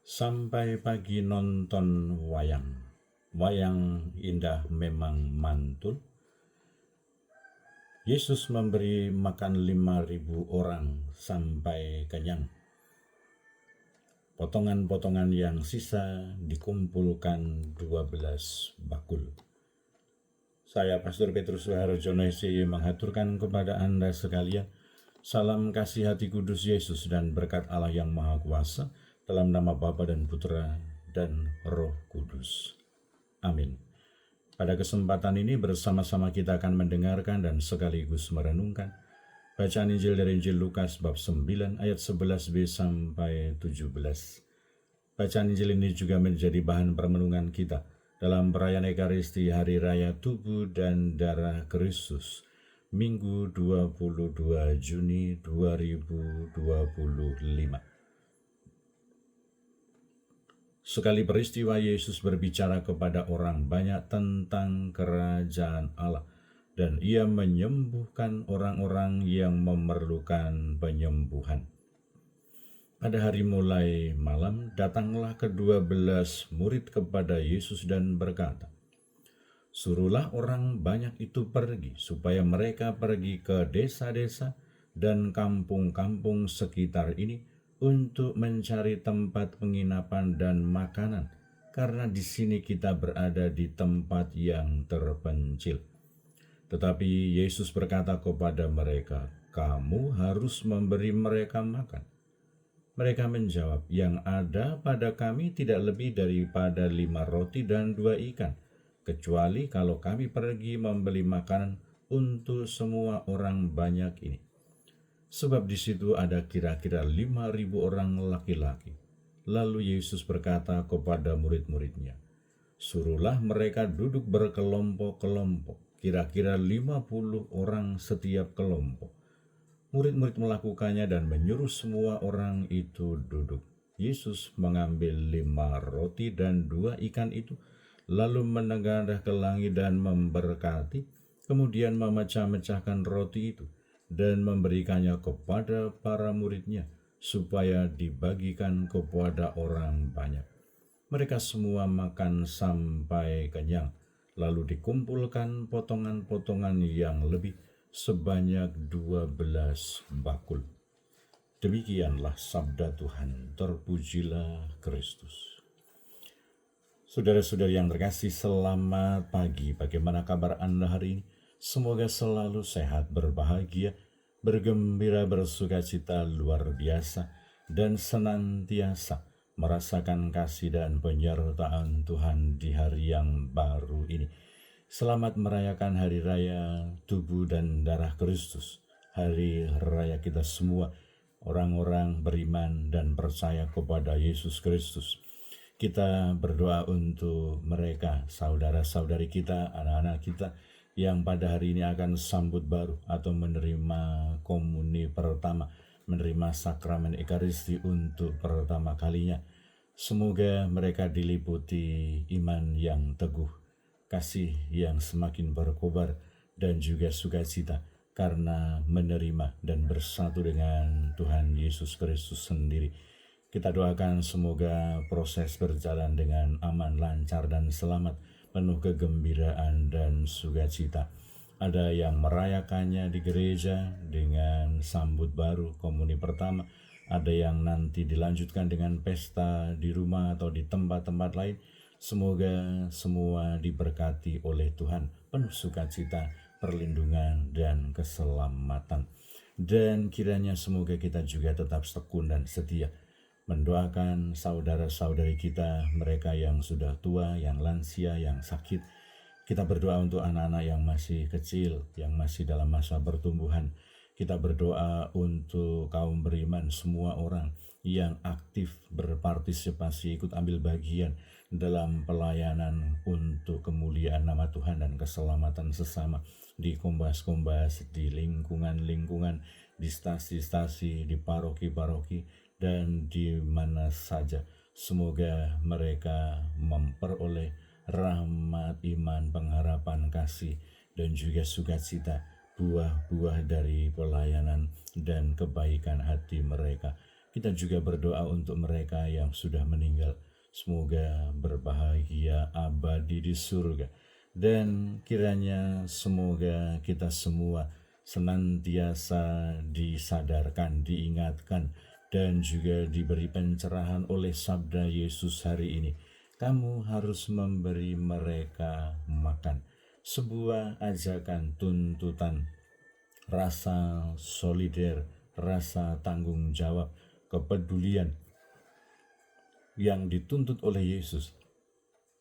Sampai pagi nonton wayang. Wayang indah memang mantul. Yesus memberi makan 5.000 orang sampai kenyang. Potongan-potongan yang sisa dikumpulkan 12 bakul. Saya Pastor Petrus Suharjono menghaturkan kepada Anda sekalian salam kasih hati kudus Yesus dan berkat Allah yang Maha Kuasa dalam nama Bapa dan Putra dan Roh Kudus. Amin. Pada kesempatan ini bersama-sama kita akan mendengarkan dan sekaligus merenungkan bacaan Injil dari Injil Lukas bab 9 ayat 11b sampai 17. Bacaan Injil ini juga menjadi bahan permenungan kita dalam perayaan Ekaristi Hari Raya Tubuh dan Darah Kristus, Minggu 22 Juni 2025. Sekali peristiwa Yesus berbicara kepada orang banyak tentang kerajaan Allah, dan ia menyembuhkan orang-orang yang memerlukan penyembuhan. Pada hari mulai malam, datanglah ke-12 murid kepada Yesus dan berkata, "Suruhlah orang banyak itu pergi, supaya mereka pergi ke desa-desa dan kampung-kampung sekitar ini, untuk mencari tempat penginapan dan makanan, karena di sini kita berada di tempat yang terpencil." Tetapi Yesus berkata kepada mereka, "Kamu harus memberi mereka makan." Mereka menjawab, "Yang ada pada kami tidak lebih daripada 5 roti dan 2 ikan, kecuali kalau kami pergi membeli makanan untuk semua orang banyak ini." Sebab di situ ada kira-kira 5.000 orang laki-laki. Lalu Yesus berkata kepada murid-muridnya, "Suruhlah mereka duduk berkelompok-kelompok, kira-kira 50 orang setiap kelompok." Murid-murid melakukannya dan menyuruh semua orang itu duduk. Yesus mengambil 5 roti dan 2 ikan itu, lalu menengadah ke langit dan memberkati, kemudian memecah-mecahkan roti itu dan memberikannya kepada para muridnya, supaya dibagikan kepada orang banyak. Mereka semua makan sampai kenyang, lalu dikumpulkan potongan-potongan yang lebih sebanyak 12 bakul. Demikianlah sabda Tuhan, terpujilah Kristus. Saudara-saudari yang terkasih, selamat pagi. Bagaimana kabar Anda hari ini? Semoga selalu sehat, berbahagia, bergembira, bersukacita luar biasa, dan senantiasa merasakan kasih dan penyertaan Tuhan di hari yang baru ini. Selamat merayakan Hari Raya Tubuh dan Darah Kristus, Hari Raya kita semua, orang-orang beriman dan percaya kepada Yesus Kristus. Kita berdoa untuk mereka, saudara-saudari kita, anak-anak kita, yang pada hari ini akan sambut baru atau menerima komuni pertama, menerima sakramen Ekaristi untuk pertama kalinya. Semoga mereka diliputi iman yang teguh, kasih yang semakin berkobar, dan juga sukacita karena menerima dan bersatu dengan Tuhan Yesus Kristus sendiri. Kita doakan semoga proses berjalan dengan aman, lancar, dan selamat, penuh kegembiraan dan sukacita. Ada yang merayakannya di gereja dengan sambut baru komuni pertama, ada yang nanti dilanjutkan dengan pesta di rumah atau di tempat-tempat lain. Semoga semua diberkati oleh Tuhan, penuh sukacita, perlindungan, dan keselamatan. Dan kiranya semoga kita juga tetap tekun dan setia mendoakan saudara-saudari kita, mereka yang sudah tua, yang lansia, yang sakit. Kita berdoa untuk anak-anak yang masih kecil, yang masih dalam masa pertumbuhan. Kita berdoa untuk kaum beriman, semua orang yang aktif berpartisipasi, ikut ambil bagian dalam pelayanan untuk kemuliaan nama Tuhan dan keselamatan sesama di kombas-kombas, di lingkungan-lingkungan, di stasi-stasi, di paroki-paroki, dan di mana saja. Semoga mereka memperoleh rahmat, iman, pengharapan, kasih, dan juga sukacita, buah-buah dari pelayanan dan kebaikan hati mereka. Kita juga berdoa untuk mereka yang sudah meninggal. Semoga berbahagia abadi di surga. Dan kiranya semoga kita semua senantiasa disadarkan, diingatkan, dan juga diberi pencerahan oleh sabda Yesus hari ini. Kamu harus memberi mereka makan. Sebuah ajakan, tuntutan, rasa solider, rasa tanggung jawab, kepedulian yang dituntut oleh Yesus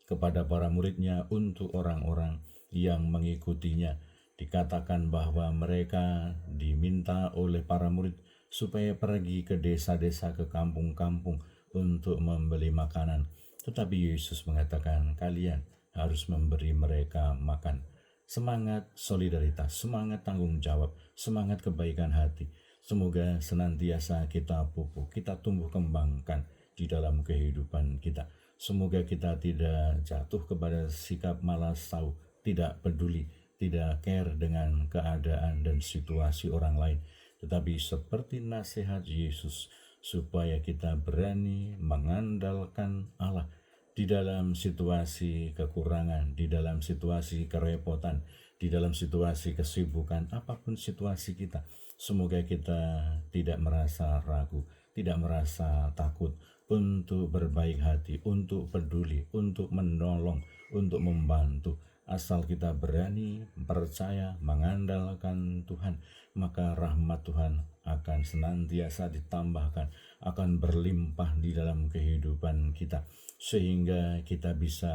kepada para muridnya untuk orang-orang yang mengikutinya. Dikatakan bahwa mereka diminta oleh para murid supaya pergi ke desa-desa, ke kampung-kampung untuk membeli makanan. Tetapi Yesus mengatakan kalian harus memberi mereka makan. Semangat solidaritas, semangat tanggung jawab, semangat kebaikan hati. Semoga senantiasa kita pupuk, kita tumbuh kembangkan di dalam kehidupan kita. Semoga kita tidak jatuh kepada sikap malas tahu, tidak peduli, tidak care dengan keadaan dan situasi orang lain. Tetapi seperti nasihat Yesus, supaya kita berani mengandalkan Allah di dalam situasi kekurangan, di dalam situasi kerepotan, di dalam situasi kesibukan, apapun situasi kita. Semoga kita tidak merasa ragu, tidak merasa takut untuk berbaik hati, untuk peduli, untuk menolong, untuk membantu. Asal kita berani, percaya, mengandalkan Tuhan, maka rahmat Tuhan akan senantiasa ditambahkan, akan berlimpah di dalam kehidupan kita, sehingga kita bisa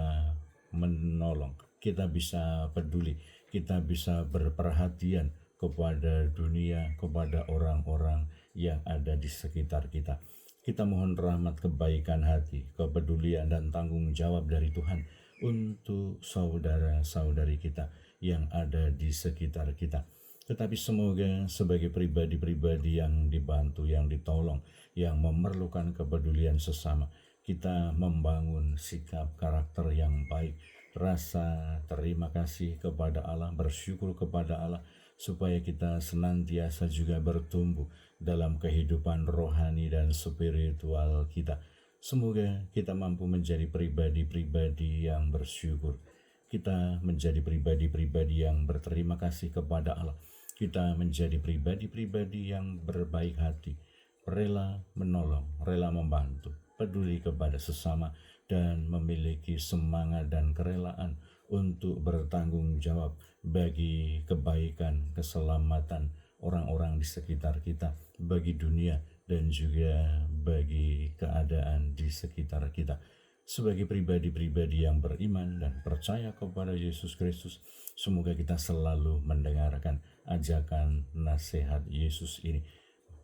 menolong, kita bisa peduli, kita bisa berperhatian kepada dunia, kepada orang-orang yang ada di sekitar kita. Kita mohon rahmat kebaikan hati, kepedulian dan tanggung jawab dari Tuhan untuk saudara-saudari kita yang ada di sekitar kita. Tetapi semoga sebagai pribadi-pribadi yang dibantu, yang ditolong, yang memerlukan kepedulian sesama, kita membangun sikap karakter yang baik, rasa terima kasih kepada Allah, bersyukur kepada Allah, supaya kita senantiasa juga bertumbuh dalam kehidupan rohani dan spiritual kita. Semoga kita mampu menjadi pribadi-pribadi yang bersyukur. Kita menjadi pribadi-pribadi yang berterima kasih kepada Allah. Kita menjadi pribadi-pribadi yang berbaik hati, rela menolong, rela membantu, peduli kepada sesama, dan memiliki semangat dan kerelaan untuk bertanggung jawab bagi kebaikan, keselamatan orang-orang di sekitar kita, bagi dunia, dan juga bagi keadaan di sekitar kita. Sebagai pribadi-pribadi yang beriman dan percaya kepada Yesus Kristus, semoga kita selalu mendengarkan ajakan nasihat Yesus ini.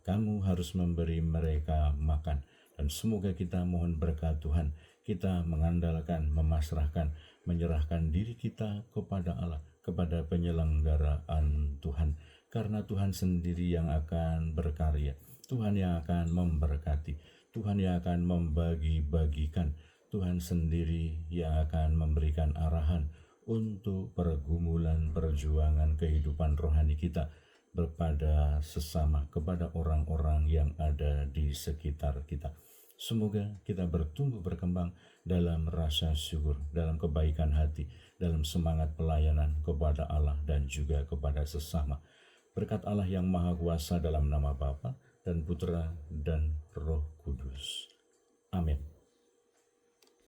Kamu harus memberi mereka makan. Dan semoga kita mohon berkat Tuhan, kita mengandalkan, memasrahkan, menyerahkan diri kita kepada Allah, kepada penyelenggaraan Tuhan. Karena Tuhan sendiri yang akan berkarya, Tuhan yang akan memberkati, Tuhan yang akan membagi-bagikan, Tuhan sendiri yang akan memberikan arahan untuk pergumulan, perjuangan kehidupan rohani kita kepada sesama, kepada orang-orang yang ada di sekitar kita. Semoga kita bertumbuh berkembang dalam rasa syukur, dalam kebaikan hati, dalam semangat pelayanan kepada Allah dan juga kepada sesama. Berkat Allah yang Maha Kuasa dalam nama Bapa dan Putra dan Roh Kudus. Amin.